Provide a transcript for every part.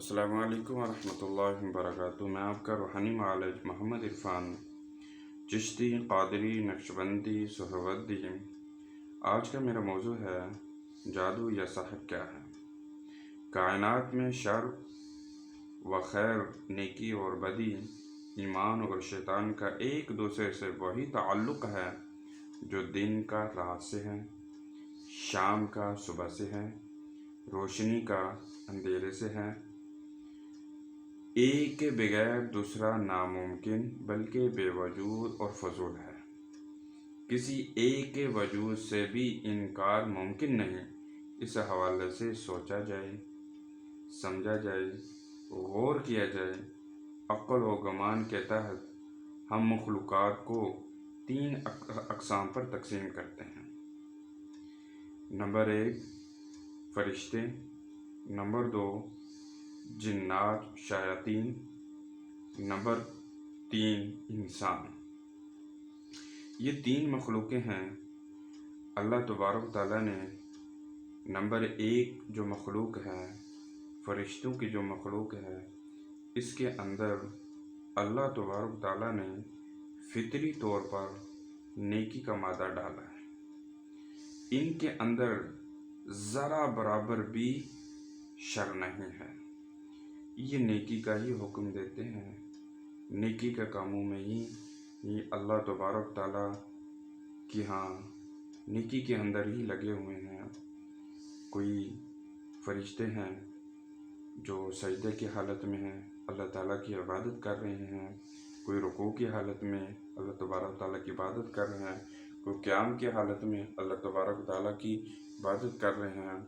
السلام علیکم ورحمۃ اللہ وبرکاتہ۔ میں آپ کا روحانی معالج محمد عرفان چشتی قادری نقشبندی سہروردی۔ آج کا میرا موضوع ہے جادو یا سحر کیا ہے۔ کائنات میں شر و خیر، نیکی اور بدی، ایمان اور شیطان کا ایک دوسرے سے وہی تعلق ہے جو دن کا رات سے ہے، شام کا صبح سے ہے، روشنی کا اندھیرے سے ہے۔ ایک کے بغیر دوسرا ناممکن بلکہ بے وجود اور فضول ہے۔ کسی ایک کے وجود سے بھی انکار ممکن نہیں۔ اس حوالے سے سوچا جائے، سمجھا جائے، غور کیا جائے۔ عقل و گمان کے تحت ہم مخلوقات کو 3 اقسام پر تقسیم کرتے ہیں۔ نمبر 1 فرشتے، نمبر 2 جنات شیاطین، نمبر 3 انسان۔ یہ 3 مخلوقیں ہیں۔ اللہ تبارک تعالیٰ نے نمبر 1 جو مخلوق ہے، فرشتوں کی جو مخلوق ہے، اس کے اندر اللہ تبارک تعالیٰ نے فطری طور پر نیکی کا مادہ ڈالا ہے۔ ان کے اندر ذرا برابر بھی شر نہیں ہے۔ یہ نیکی کا ہی حکم دیتے ہیں، نیکی کے کاموں میں ہی اللہ تبارک تعالیٰ کی نیکی کے اندر ہی لگے ہوئے ہیں۔ کوئی فرشتے ہیں جو سجدے کی حالت میں ہیں، اللہ تعالیٰ کی عبادت کر رہے ہیں۔ کوئی رکوع کی حالت میں اللہ تبارک تعالیٰ کی عبادت کر رہے ہیں۔ کوئی قیام کی حالت میں اللہ تبارک تعالیٰ کی عبادت کر رہے ہیں۔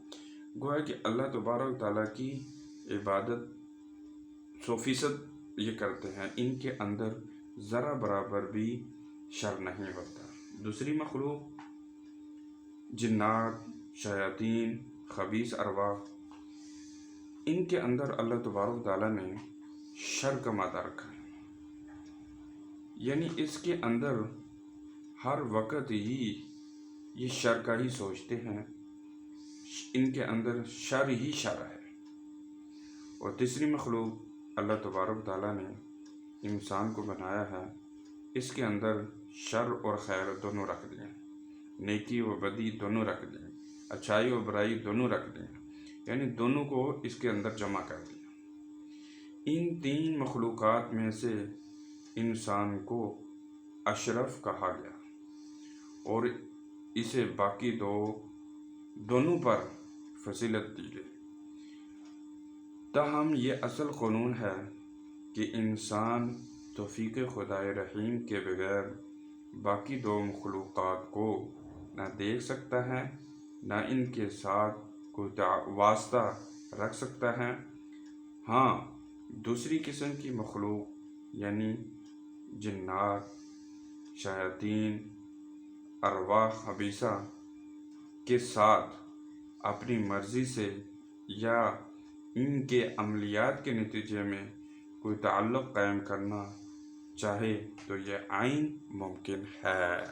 گویا کہ اللہ تبارک تعالیٰ کی عبادت 100% یہ کرتے ہیں۔ ان کے اندر ذرا برابر بھی شر نہیں ہوتا۔ دوسری مخلوق جنات، شیاطین، خبیث ارواح، ان کے اندر اللہ تبارک تعالیٰ نے شر کا مادہ رکھا ہے۔ یعنی اس کے اندر ہر وقت ہی یہ شر کا ہی سوچتے ہیں، ان کے اندر شر ہی شر ہے۔ اور تیسری مخلوق اللہ تبارک تعالیٰ نے انسان کو بنایا ہے، اس کے اندر شر اور خیر دونوں رکھ دیا، نیکی و بدی دونوں رکھ دیا، اچھائی و برائی دونوں رکھ دیا، یعنی دونوں کو اس کے اندر جمع کر دیا۔ ان 3 مخلوقات میں سے انسان کو اشرف کہا گیا اور اسے باقی دونوں پر فضیلت دی گئی۔ تاہم یہ اصل قانون ہے کہ انسان توفیق خدائے رحیم کے بغیر باقی 2 مخلوقات کو نہ دیکھ سکتا ہے، نہ ان کے ساتھ کوئی واسطہ رکھ سکتا ہے۔ ہاں، دوسری قسم کی مخلوق یعنی جنات، شیاطین، ارواح خبیثہ کے ساتھ اپنی مرضی سے یا ان کے عملیات کے نتیجے میں کوئی تعلق قائم کرنا چاہے تو یہ عین ممکن ہے۔